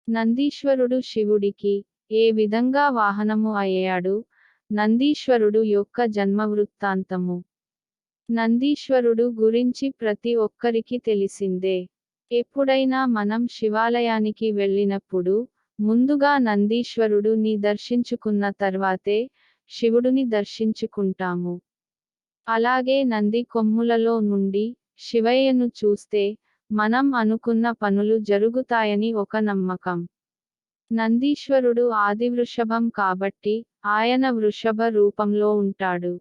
నందీశ్వరుడు శివుడికి ఏ విధంగా వాహనము అయ్యాడు? నందీశ్వరుడు యొక్క జన్మవృత్తాంతము. నందీశ్వరుడు గురించి ప్రతి ఒక్కరికి తెలిసిందే. ఎప్పుడైనా మనం శివాలయానికి వెళ్ళినప్పుడు ముందుగా నందీశ్వరుడుని దర్శించుకున్న తర్వాతే శివుడుని దర్శించుకుంటాము. అలాగే నంది కొమ్ములలో నుండి శివయ్యను చూస్తే మనం అనుకున్న పనులు జరుగుతాయని ఒక నమ్మకం. నందీశ్వరుడు ఆదివృషభం కాబట్టి ఆయన వృషభ రూపంలో ఉంటాడు.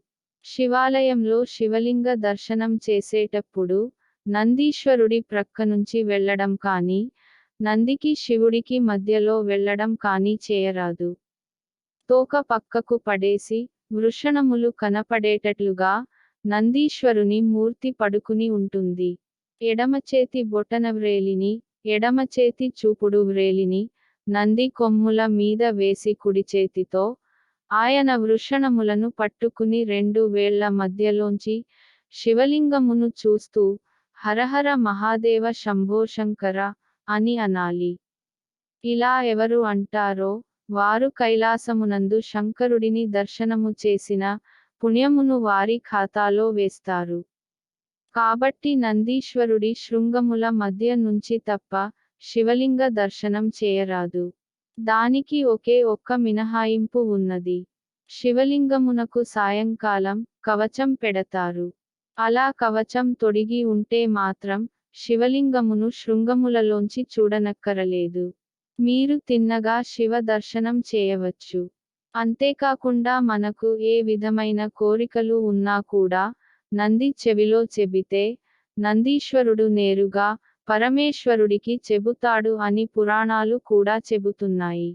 శివాలయంలో శివలింగ దర్శనం చేసేటప్పుడు నందీశ్వరుడి ప్రక్కనుంచి వెళ్ళడం కానీ, నందికి శివుడికి మధ్యలో వెళ్ళడం కానీ చేయరాదు. తోక పక్కకు పడేసి వృషణములు కనపడేటట్లుగా నందీశ్వరుని మూర్తి పడుకుని ఉంటుంది. ఎడమచేతి బొటనవ్రేలిని, ఎడమచేతి చూపుడు వ్రేలిని నంది కొమ్ముల మీద వేసి కుడిచేతితో ఆయన వృషణములను పట్టుకుని రెండు వేళ్ల మధ్యలోంచి శివలింగమును చూస్తూ హరహర మహాదేవ శంభో శంకర అని అనాలి. ఇలా ఎవరు అంటారో వారు కైలాసమునందు శంకరుడిని దర్శనము చేసిన పుణ్యమును వారి ఖాతాలో వేస్తారు. కాబట్టి నందీశ్వరుడి శృంగముల మధ్య నుంచి తప్ప శివలింగ దర్శనం చేయరాదు. దానికి ఒకే ఒక్క మినహాయింపు ఉన్నది. శివలింగమునకు సాయంకాలం కవచం పెడతారు. అలా కవచం తొడిగి ఉంటే మాత్రం శివలింగమును శృంగములలోంచి చూడనక్కరలేదు. మీరు తిన్నగా శివ దర్శనం చేయవచ్చు. అంతేకాకుండా మనకు ఏ విధమైన కోరికలు ఉన్నా కూడా నంది చెవిలో చెబితే నందీశ్వరుడు నేరుగా పరమేశ్వరుడికి చెబుతాడు అని పురాణాలు కూడా చెబుతున్నాయి.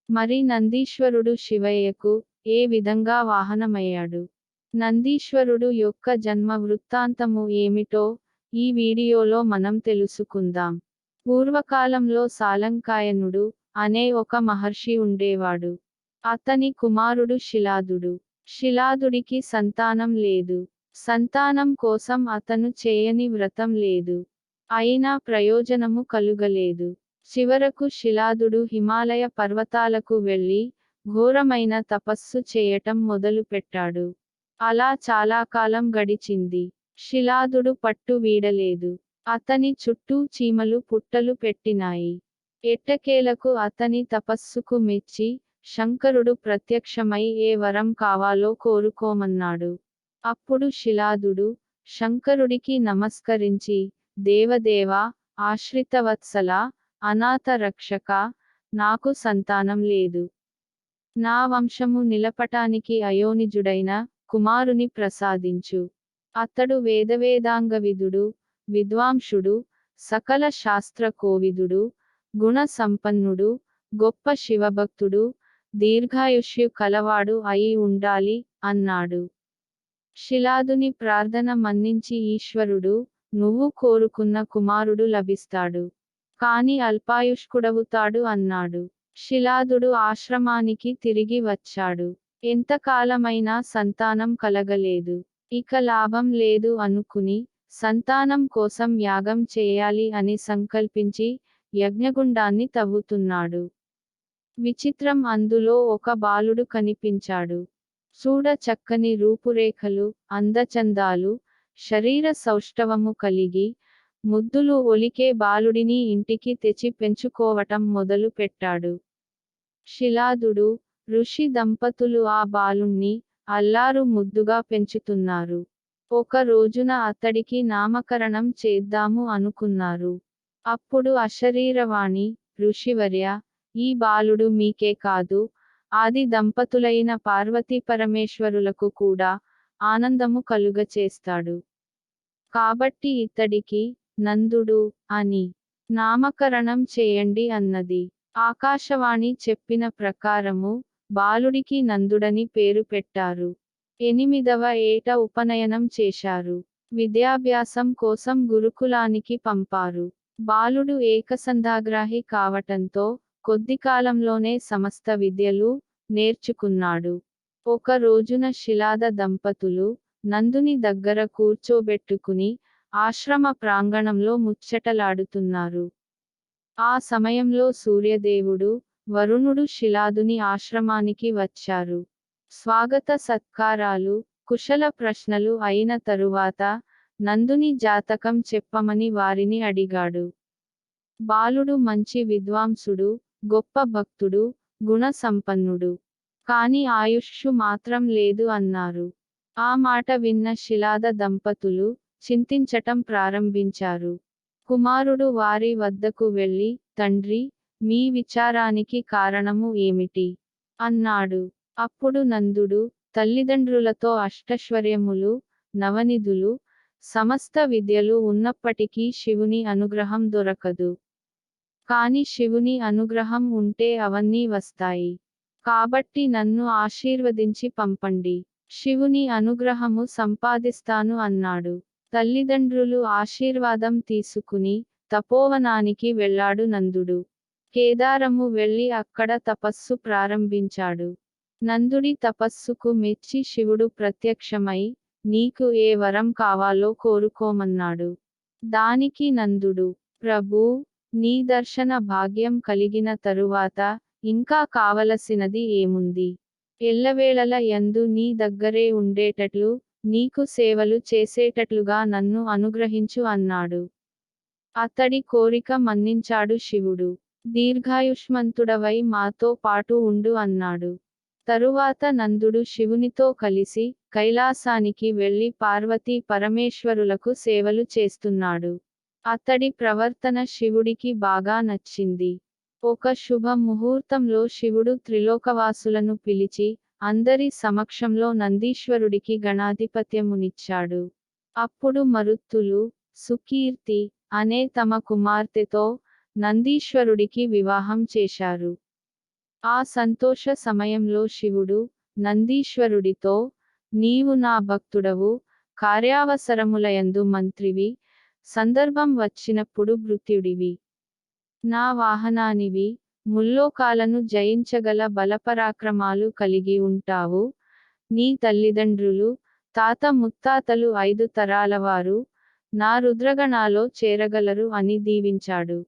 మరి నందీశ్వరుడు శివయ్యకు ఏ విధంగా వాహనమయ్యాడు? నందీశ్వరుడు యొక్క జన్మ వృత్తాంతము ఏమిటో ఈ వీడియోలో మనం తెలుసుకుందాం. పూర్వకాలంలో సాలంకాయనుడు అనే ఒక మహర్షి ఉండేవాడు. అతని కుమారుడు శిలాదుడు. శిలాదుడికి సంతానం లేదు. సంతానం కోసం అతను చేయని వ్రతం లేదు. అయినా ప్రయోజనము కలుగలేదు. చివరకు శిలాదుడు హిమాలయ పర్వతాలకు వెళ్ళి ఘోరమైన తపస్సు చేయటం మొదలుపెట్టాడు. అలా చాలా కాలం గడిచింది. శిలాదుడు పట్టు వీడలేదు. అతని చుట్టూ చీమలు పుట్టలు పెట్టినాయి. ఎట్టకేలకు అతని తపస్సుకు మెచ్చి శంకరుడు ప్రత్యక్షమై ఏ వరం కావాలో కోరుకోమన్నాడు. అప్పుడు శిలాదుడు శంకరుడికి నమస్కరించి, దేవదేవా, ఆశ్రితవత్సల, అనాథ రక్షక, నాకు సంతానం లేదు. నా వంశము నిలపటానికి అయోనిజుడైన కుమారుని ప్రసాదించు. అతడు వేదవేదాంగవిదుడు, విద్వాంసుడు, సకల శాస్త్ర కోవిదుడు, గుణ సంపన్నుడు, గొప్ప శివభక్తుడు, దీర్ఘాయుష్యు కలవాడు అయి ఉండాలి అన్నాడు. శిలాదుని ప్రార్థన మన్నించి ఈశ్వరుడు, నువ్వు కోరుకున్న కుమారుడు లభిస్తాడు. కాని అల్పాయుష్కుడవుతాడు అన్నాడు. శిలాదుడు ఆశ్రమానికి తిరిగి వచ్చాడు. ఎంతకాలమైనా సంతానం కలగలేదు. ఇక లాభం లేదు అనుకుని సంతానం కోసం యాగం చేయాలి అని సంకల్పించి యజ్ఞగుండాన్ని తవ్వుతున్నాడు. విచిత్రం, అందులో ఒక బాలుడు కనిపించాడు. చూడ చక్కని రూపురేఖలు, అందచందాలు, శరీర సౌష్ఠవము కలిగి ముద్దులు ఒలికే బాలుడిని ఇంటికి తెచ్చి పెంచుకోవటం మొదలు పెట్టాడు. శిలాదుడు, ఋషి దంపతులు ఆ బాలుణ్ణి అల్లారు ముద్దుగా పెంచుతున్నారు. ఒక రోజున అతడికి నామకరణం చేద్దాము అనుకున్నారు. అప్పుడు అశరీరవాణి, ఋషివర్య, ఈ బాలుడు మీకే కాదు, ఆది దంపతులైన పార్వతీ పరమేశ్వరులకు కూడా ఆనందము కలుగచేస్తాడు. కాబట్టి ఇతడికి నందుడు అని నామకరణం చేయండి అన్నది. ఆకాశవాణి చెప్పిన ప్రకారము బాలుడికి నందుడని పేరు పెట్టారు. 8వ ఏట ఉపనయనం చేశారు. విద్యాభ్యాసం కోసం గురుకులానికి పంపారు. బాలుడు ఏకసంధాగ్రాహి కావటంతో కొద్ది కాలంలోనే సమస్త విద్యలు నేర్చుకున్నాడు. ఒక రోజున శిలాద దంపతులు నందుని దగ్గర కూర్చోబెట్టుకుని ఆశ్రమ ప్రాంగణంలో ముచ్చటలాడుతున్నారు. ఆ సమయంలో సూర్యదేవుడు, వరుణుడు శిలాదుని ఆశ్రమానికి వచ్చారు. స్వాగత సత్కారాలు, కుశల ప్రశ్నలు అయిన తరువాత, నందుని జాతకం చెప్పమని వారిని అడిగాడు. బాలుడు మంచి విద్వాంసుడు, గొప్ప భక్తుడు, గుణ సంపన్నుడు. కాని ఆయుష్షు మాత్రం లేదు అన్నారు. ఆ మాట విన్న శిలాద దంపతులు, చింతించటం ప్రారంభించారు. కుమారుడు వారి వద్దకు వెళ్ళి, తండ్రి, మీ విచారానికి కారణము ఏమిటి? అన్నాడు. అప్పుడు నందుడు, తల్లిదండ్రులతో అష్టైశ్వర్యములు, నవనిధులు, సమస్త విద్యలు ఉన్నప్పటికీ శివుని అనుగ్రహం దొరకదు. కాని శివుని అనుగ్రహం ఉంటే అవన్నీ వస్తాయి. కాబట్టి నన్ను ఆశీర్వదించి పంపండి. శివుని అనుగ్రహము సంపాదిస్తాను అన్నాడు. తల్లిదండ్రులు ఆశీర్వాదం తీసుకుని, తపోవనానికి వెళ్ళాడు నందుడు. కేదారము వెళ్ళి అక్కడ తపస్సు ప్రారంభించాడు. నందుడి తపస్సుకు మెచ్చి శివుడు ప్రత్యక్షమై, నీకు ఏ వరం కావాలో కోరుకోమన్నాడు. దానికి నందుడు, ప్రభూ, నీ దర్శన భాగ్యం కలిగిన తరువాత, ఇంకా కావలసినది ఏముంది? ఎల్లవేళల యందు నీ దగ్గరే ఉండేటట్లు, నీకు సేవలు చేసేటట్లుగా నన్ను అనుగ్రహించు అన్నాడు. అతడి కోరిక మన్నించాడు శివుడు. దీర్ఘాయుష్మంతుడవై మాతో పాటు ఉండు అన్నాడు. తరువాత నందుడు శివునితో కలిసి, కైలాసానికి వెళ్ళి పార్వతీ పరమేశ్వరులకు సేవలు చేస్తున్నాడు. అతడి ప్రవర్తన శివుడికి బాగా నచ్చింది. ఒక శుభ ముహూర్తంలో శివుడు త్రిలోకవాసులను పిలిచి, అందరి సమక్షంలో నందీశ్వరుడికి గణాధిపత్యమునిచ్చాడు. అప్పుడు మరుత్తులు, సుకీర్తి అనే తమ కుమార్తెతో, నందీశ్వరుడికి వివాహం చేశారు. ఆ సంతోష సమయంలో శివుడు, నందీశ్వరుడితో, నీవు నా భక్తుడవు, కార్యావసరములయందు మంత్రివి, సందర్భం వచ్చినప్పుడు భృత్యుడివి. నా వాహనానివి, ముల్లోకాలను జయించగల బలపరాక్రమాలు కలిగి ఉంటావు. నీ తల్లిదండ్రులు, తాత ముత్తాతలు 5 తరాలవారు, నా రుద్రగణాలో చేరగలరు అని దీవించాడు.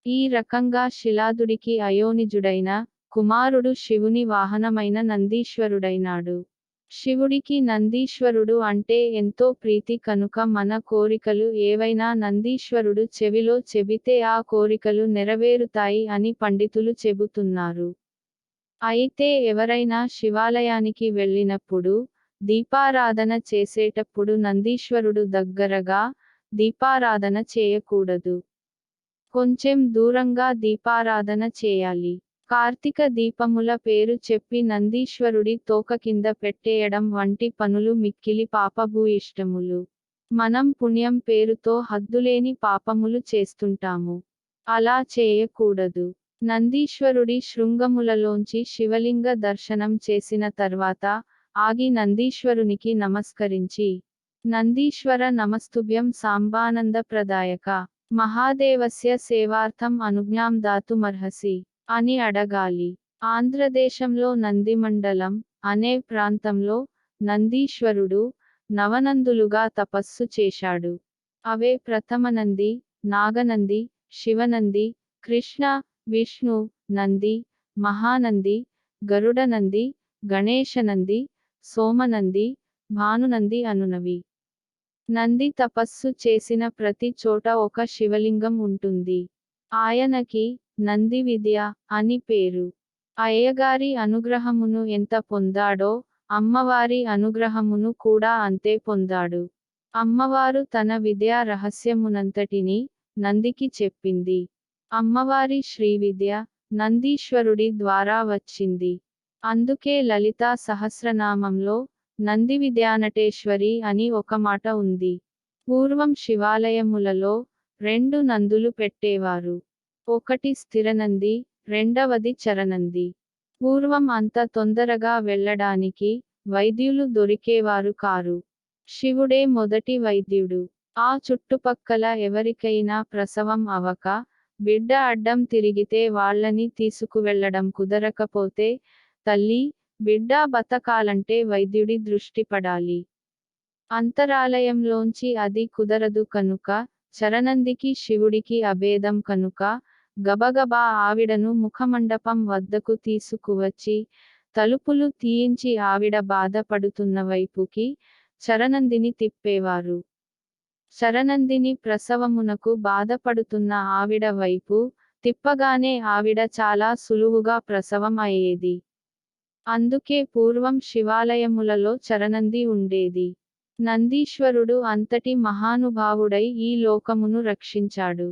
ఈ రకంగా శిలాదుడికి అయోనిజుడైన కుమారుడు శివుని వాహనమైన నందీశ్వరుడైనాడు. శివుడికి నందీశ్వరుడు అంటే ఎంతో ప్రీతి కనుక మన కోరికలు ఏవైనా నందీశ్వరుడు చెవిలో చెబితే ఆ కోరికలు నెరవేరుతాయి అని పండితులు చెబుతున్నారు. అయితే ఎవరైనా శివాలయానికి వెళ్ళినప్పుడు, దీపారాధన చేసేటప్పుడు నందీశ్వరుడు దగ్గరగా దీపారాధన చేయకూడదు. కొంచెం దూరంగా దీపారాధన చేయాలి. కార్తీక దీపముల పేరు చెప్పి నందీశ్వరుడి తోక కింద పెట్టేయడం వంటి పనులు మిక్కిలి పాపభూయిష్టములు. మనం పుణ్యం పేరుతో హద్దులేని పాపములు చేస్తుంటాము. అలా చేయకూడదు. నందీశ్వరుడి శృంగములలోంచి శివలింగ దర్శనం చేసిన తర్వాత, ఆగి నందీశ్వరునికి నమస్కరించి, నందీశ్వర నమస్తుభ్యం సాంబానందప్రదాయక, మహాదేవస్య సేవార్థం అనుజ్ఞాం దాతుమర్హసి అని అడగాలి. ఆంధ్రదేశంలో నందిమండలం అనే ప్రాంతంలో, నందీశ్వరుడు, నవనందులుగా తపస్సు చేశాడు. అవే ప్రథమనంది, నాగనంది, శివనంది, కృష్ణ, విష్ణు నంది, మహానంది, గరుడనంది, గణేశనంది, సోమనంది, భానునంది అనునవి. నంది తపస్సు చేసిన ప్రతి చోట ఒక శివలింగం ఉంటుంది. ఆయనకి నంది విద్య అని పేరు. అయ్యగారి అనుగ్రహమును ఎంత పొందాడో, అమ్మవారి అనుగ్రహమును కూడా అంతే పొందాడు. అమ్మవారు తన విద్యా రహస్యమునంతటిని నందికి చెప్పింది. అమ్మవారి శ్రీవిద్య, నందీశ్వరుడి ద్వారా వచ్చింది. అందుకే లలితా సహస్రనామంలో, నందివిద్యానటేశ్వరి అని ఒక మాట ఉంది. పూర్వం శివాలయములలో 2 నందులు పెట్టేవారు. ఒకటి స్థిరనంది, రెండవది చరనంది. పూర్వం అంత తొందరగా వెళ్ళడానికి, వైద్యులు దొరికేవారు కారు. శివుడే మొదటి వైద్యుడు. ఆ చుట్టుపక్కల ఎవరికైనా ప్రసవం అవక, బిడ్డ అడ్డం తిరిగితే వాళ్ళని తీసుకువెళ్ళడం కుదరకపోతే, తల్లి, బిడ్డ బతకాలంటే వైద్యుడి దృష్టి పడాలి. అంతరాలయంలోంచి అది కుదరదు కనుక, చరనందికి శివుడికి అభేదం కనుక, గబగబా ఆవిడను ముఖమండపం వద్దకు తీసుకువచ్చి, తలుపులు తీయించి ఆవిడ బాధపడుతున్న వైపుకి శరనందిని తిప్పేవారు. శరనందిని ప్రసవమునకు బాధపడుతున్న ఆవిడ వైపు తిప్పగానే ఆవిడ చాలా సులువుగా ప్రసవం అయ్యేది. అందుకే పూర్వం శివాలయములలో చరనంది ఉండేది. నందీశ్వరుడు అంతటి మహానుభావుడై ఈ లోకమును రక్షించాడు.